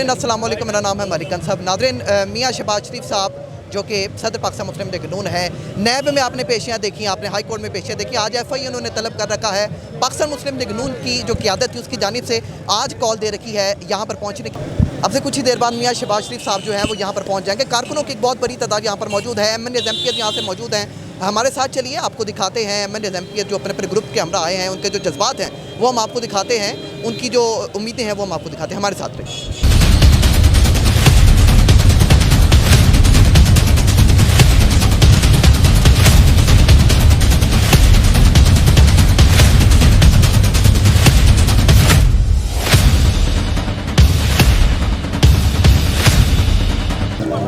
नाज़रीन अस्सलाम वालेकुम, मेरा नाम है मलिक अंसाब। नाज़रीन, मियाँ शहबाज शरीफ साहब जो कि सदर पाकिस्तान मुस्लिम लीग नून है, नैब में आपने पेशियाँ देखी, आपने हाई कोर्ट में पेशियाँ देखी। आज FI उन्होंने तलब कर रखा है पाकिस्तान मुस्लिम लीग नून की जो क़यादत थी उसकी जानिब से आज कॉल दे रखी है यहाँ पर पहुँचने की। अब से कुछ ही देर बाद मियाँ शहबाज शरीफ साहब जो है वो यहाँ पर पहुँच जाएंगे। कारकुनों की एक बहुत बड़ी तादाद यहाँ पर मौजूद है। MNAs MPs यहाँ से मौजूद हैं हमारे साथ। चलिए आपको दिखाते हैं MNAs MPs जो अपने ग्रुप के हमरा आए हैं, उनके जो जज्बात हैं वो हम आपको दिखाते हैं, उनकी जो उम्मीदें हैं वो हम आपको दिखाते हैं। हमारे साथ रहिए।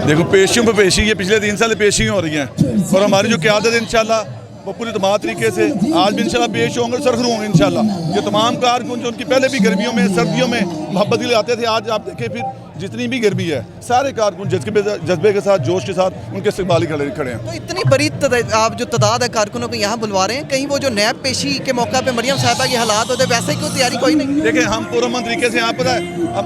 देखो पेशियों पर पेशी, ये पिछले 3 साल पेशी हो रही हैं और हमारी जो क़यादत है इंशाल्लाह वो पूरी तमाम तरीके से आज भी इंशाल्लाह पेश होंगे, सरखरू होंगे इंशाल्लाह। ये तमाम कारकुन जो उनकी पहले भी गर्मियों में सर्दियों में मोहब्बत के लिए आते थे, आज आप देखें फिर जितनी भी गर्मी है सारे कारकुन जज्बे के साथ जोश के साथ उनके इस्तकबाल खड़े हैं। तो इतनी बड़ी आप जो तादाद है कारकुनों को यहाँ बुलवा रहे हैं, कहीं वो जो नैब पेशी के मौका पे मरियम साहिबा के हालात होते वैसे ही क्यों तैयारी कोई नहीं? देखें हम पूरा तरीके से यहाँ पता है अब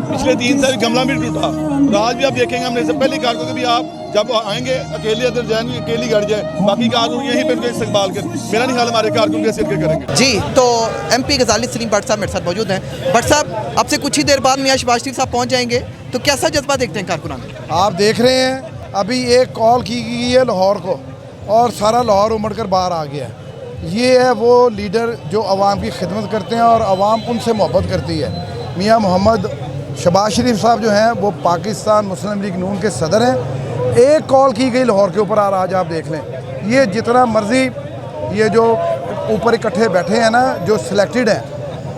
पिछले 3 साल गमला भी टूटा और आज भी आप देखेंगे हमने से पहले कारकुन के भी आप जब आएंगे अकेले अंदर जाएंगे, अकेली गाड़ी जाए, बाकी कारकुन यहीं पर उनका इस्तकबाल कर, मेरा नहीं ख्याल हमारे कारकुन कैसे करेंगे। जी, तो MP गजाली सलीम भट्ट साहब मेरे साथ मौजूद हैं। भट्ट साहब, अब से कुछ ही देर बाद मियाँ शहबाज शरीफ साहब पहुँच जाएंगे, तो कैसा जज्बा देखते हैं कारकुनान में? आप देख रहे हैं अभी एक कॉल की गई है लाहौर को और सारा लाहौर उमड़ कर बाहर आ गया है। ये है वो लीडर जो आवाम की खिदमत करते हैं और आवाम उनसे मोहब्बत करती है। मियाँ मोहम्मद शहबाज शरीफ साहब जो हैं वो पाकिस्तान मुस्लिम लीग नून के सदर हैं। एक कॉल की गई लाहौर के ऊपर और आज आप देख लें ये जितना मर्जी ये जो ऊपर इकट्ठे बैठे हैं ना, जो सिलेक्टेड हैं,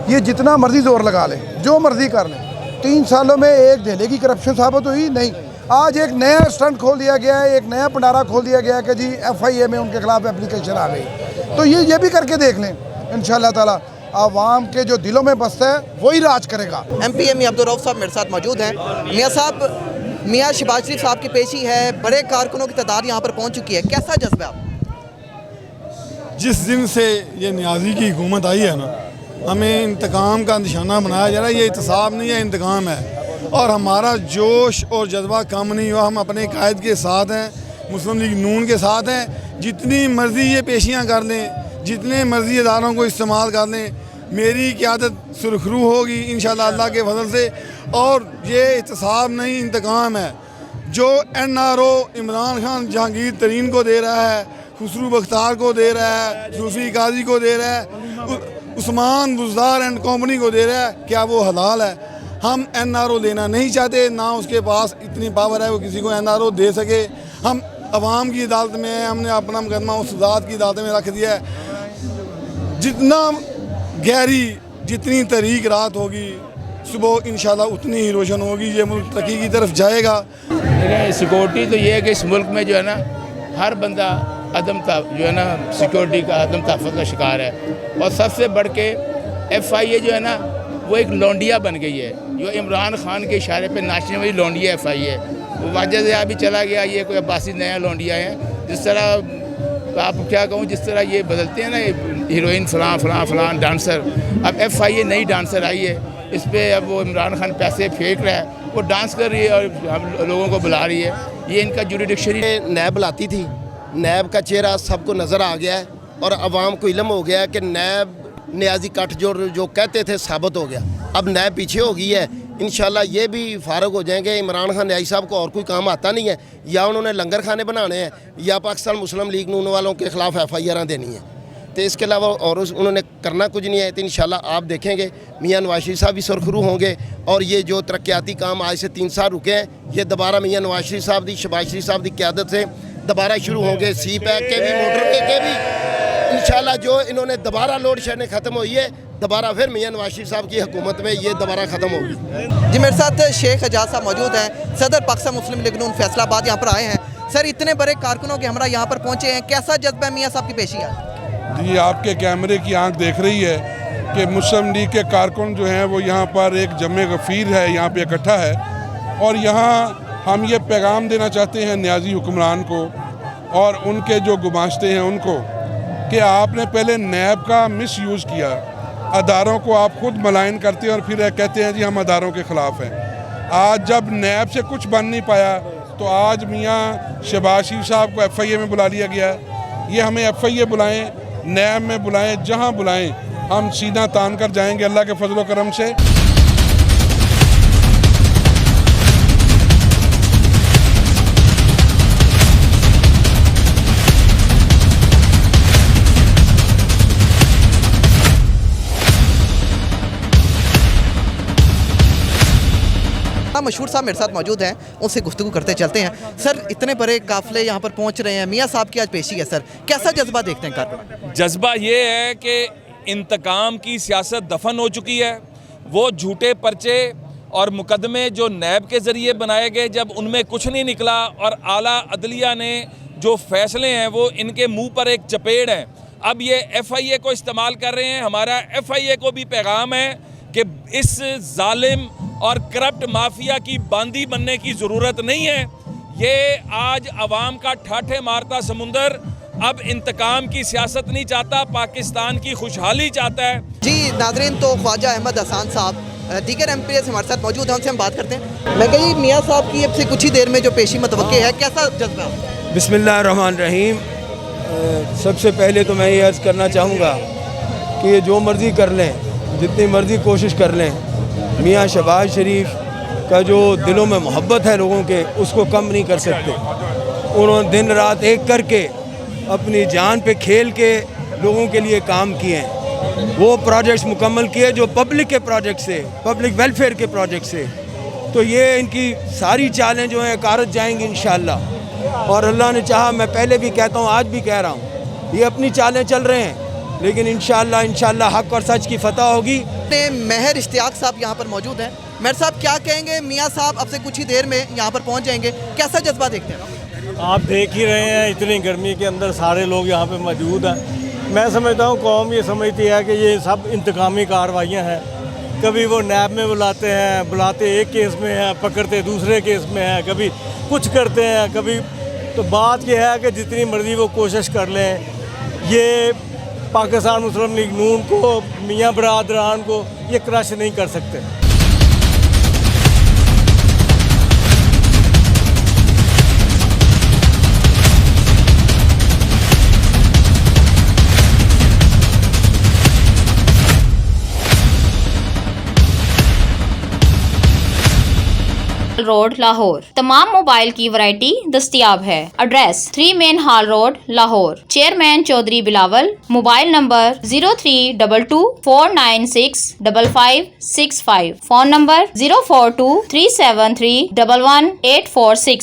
ये जितना मर्जी जोर लगा लें, जो मर्जी कर लें, 3 सालों में एक धेले की करप्शन साबित हुई नहीं। आज एक नया स्टंट खोल दिया गया है, एक नया पंडारा खोल दिया गया है कि जी FIA में उनके खिलाफ एप्लीकेशन आ गई। तो ये भी करके देख लें, इंशाअल्लाह ताला आवाम के जो दिलों में बसता है वही राज करेगा। MP अब्दुल रऊफ साहब मेरे साथ मौजूद हैं। मियाँ साहब, मियाँ शहबाज शरीफ साहब की पेशी है, बड़े कारकुनों की तादाद यहाँ पर पहुँच चुकी है, कैसा जज्बा आप? जिस दिन से ये न्याजी की हुकूमत आई है ना, हमें इंतकाम का निशाना बनाया जा रहा है। ये इत्साब नहीं है, इंतकाम है और हमारा जोश और जज्बा कम नहीं हुआ। हम अपने कायद के साथ हैं, मुस्लिम लीग नून के साथ हैं। जितनी मर्ज़ी ये पेशियाँ कर लें, जितने मर्ज़ी इदारों को इस्तेमाल कर लें, मेरी क़यादत सुरखरू होगी इंशाअल्लाह अल्लाह के फजल से। और ये इत्साब नहीं, इंतकाम है। जो NRO इमरान खान जहांगीर तरीन को दे रहा है, खुसरू बख्तार को दे रहा है, सूफी काजी को दे रहा है, उस्मान बुज़दार एंड कंपनी को दे रहा है, क्या वो हलाल है? हम NRO लेना नहीं चाहते, ना उसके पास इतनी पावर है वो किसी को NRO दे सके। हम अवाम की अदालत में हैं, हमने अपना मुकदमा उस ज़ात की अदालत में रख दिया है। जितना गहरी जितनी तरीक रात होगी, सुबह इंशाल्लाह उतनी ही रोशन होगी, ये मुल्क तरक्की की तरफ जाएगा। सिक्योरिटी तो ये है कि इस मुल्क में जो है ना हर बंदा जो है ना सिक्योरिटी का अदम तहफ़्फ़ुज़ का शिकार है। और सबसे बढ़ के FIA जो है ना वो एक लौंडिया बन गई है, जो इमरान खान के इशारे पे नाचने वाली लौंडिया FIA। वो वजह से अभी चला गया, ये कोई अब्बासी नया लौंडिया है। जिस तरह आप क्या कहूँ, जिस तरह ये बदलते हैं ना हीरोइन फलां डांसर, अब FIA नई डांसर आई है, इस पर अब वो इमरान खान पैसे फेंक रहा है, वो डांस कर रही है और हम लोगों को बुला रही है। ये इनका जुरिडिक्शन नैब बुलाती थी, नैब का चेहरा सबको नज़र आ गया है और अवाम को इल्म हो गया है कि नैब न्याजी कट जो कहते थे साबित हो गया। अब नैब पीछे हो गई है, इंशाल्लाह ये भी फारग हो जाएंगे। इमरान खान न्याजी साहब को और कोई काम आता नहीं है, या उन्होंने लंगर खाने बनाने हैं या पाकिस्तान मुस्लिम लीग नून वालों के ख़िलाफ़ FIR देनी है, तो इसके अलावा और उन्होंने करना कुछ नहीं है। तो इंशाल्लाह आप देखेंगे मियाँ नवाज शरीफ साहब भी सुरखरू होंगे और ये जो तरक्याती काम आज से 3 साल रुके हैं, ये दोबारा मियाँ नवाज शरीफ साहब की शहबाज शरीफ साहब की क़यादत से दोबारा शुरू होंगे। CPAC के भी, मोटरवे के भी इंशाल्लाह जो इन्होंने दोबारा लोड शेडिंग ख़त्म हुई है, दोबारा फिर मियाँ नवाज शरीफ साहब की हुकूमत में ये दोबारा ख़त्म होगी। जी, मेरे साथ शेख एजाज साहब मौजूद हैं, सदर पाकिस्तान मुस्लिम लीग नून फैसलाबाद यहाँ पर आए हैं। सर, इतने बड़े कारकुनों के हमरा यहाँ पर पहुँचे हैं, कैसा जज्बा है मियाँ साहब की पेशी है? जी, आपके कैमरे की आंख देख रही है कि मुस्लिम लीग के कारकुन जो हैं वो यहाँ पर एक जमे गफ़ीर है, यहाँ पे इकट्ठा है और यहाँ हम ये पैगाम देना चाहते हैं न्याजी हुक्मरान को और उनके जो गुमाश्ते हैं उनको कि आपने पहले नैब का मिस यूज़ किया, अदारों को आप खुद मलाइन करते हैं और फिर कहते हैं जी हम अदारों के ख़िलाफ़ हैं। आज जब नैब से कुछ बन नहीं पाया तो आज मियाँ शहबाज शरीफ साहब को FIA में बुला लिया गया है। ये हमें FIA बुलाएं, नैब में बुलाएं, जहाँ बुलाएं हम सीधा तान कर जाएंगे अल्लाह के फजल व करम से। मशहूर साहब मेरे साथ मौजूद हैं, उनसे गुफ्तगू करते चलते हैं। सर, इतने बड़े काफिले यहाँ पर पहुँच रहे हैं, मियाँ साहब की आज पेशी है सर, कैसा जज्बा देखते हैं कारकुन? जज्बा ये है कि इंतकाम की सियासत दफन हो चुकी है। वो झूठे पर्चे और मुकदमे जो नैब के ज़रिए बनाए गए, जब उनमें कुछ नहीं निकला और आला अदलिया ने जो फैसले हैं वो इनके मुंह पर एक चपेड़ है। अब ये FIA को इस्तेमाल कर रहे हैं। हमारा FIA को भी पैगाम है कि इस जालिम और करप्ट माफिया की बांदी बनने की ज़रूरत नहीं है। ये आज अवाम का ठाठे मारता समुंदर अब इंतकाम की सियासत नहीं चाहता, पाकिस्तान की खुशहाली चाहता है। जी नाज़रीन, तो ख्वाजा अहमद हसन साहब दीगर MPs हमारे साथ मौजूद हैं, उनसे हम बात करते हैं। मैं कही मियाँ साहब की अब से कुछ ही देर में जो पेशी मतवक्के है, कैसा जज्बा? बिस्मिल्लाहिर्रहमानिर्रहीम। सबसे पहले तो मैं ये अर्ज़ करना चाहूँगा कि ये जो मर्ज़ी कर लें, जितनी मर्ज़ी कोशिश कर लें, मियाँ शहबाज शरीफ का जो दिलों में मोहब्बत है लोगों के, उसको कम नहीं कर सकते। उन्होंने दिन रात एक करके अपनी जान पे खेल के लोगों के लिए काम किए हैं। वो प्रोजेक्ट्स मुकम्मल किए जो पब्लिक के प्रोजेक्ट से, पब्लिक वेलफेयर के प्रोजेक्ट से। तो ये इनकी सारी चालें जो हैं कारत जाएंगी इंशाअल्लाह। और अल्लाह ने चाहा, मैं पहले भी कहता हूँ, आज भी कह रहा हूँ, ये अपनी चालें चल रहे हैं, लेकिन इंशाअल्लाह हक और सच की फतह होगी। मेहर इश्तियाक साहब यहाँ पर मौजूद हैं। मेहर साहब, क्या कहेंगे? मियाँ साहब अब से कुछ ही देर में यहाँ पर पहुँच जाएंगे, कैसा जज्बा देखते हैं? आप देख ही रहे हैं, इतनी गर्मी के अंदर सारे लोग यहाँ पे मौजूद हैं। मैं समझता हूँ कौम ये समझती है कि ये सब इंतकामी कार्रवाइयाँ हैं। कभी वो नैब में बुलाते एक केस में हैं, पकड़ते दूसरे केस में हैं, कभी कुछ करते हैं, कभी। तो बात यह है कि जितनी मर्ज़ी वो कोशिश कर लें, ये पाकिस्तान मुस्लिम लीग नून को, मियाँ बरादरान को ये क्रश नहीं कर सकते। रोड लाहौर तमाम मोबाइल की वैरायटी दस्तियाब है। Address 3 main hall road Lahore. Chairman Chaudhry Bilawal. Mobile number 032249655565। Phone number 042373111846।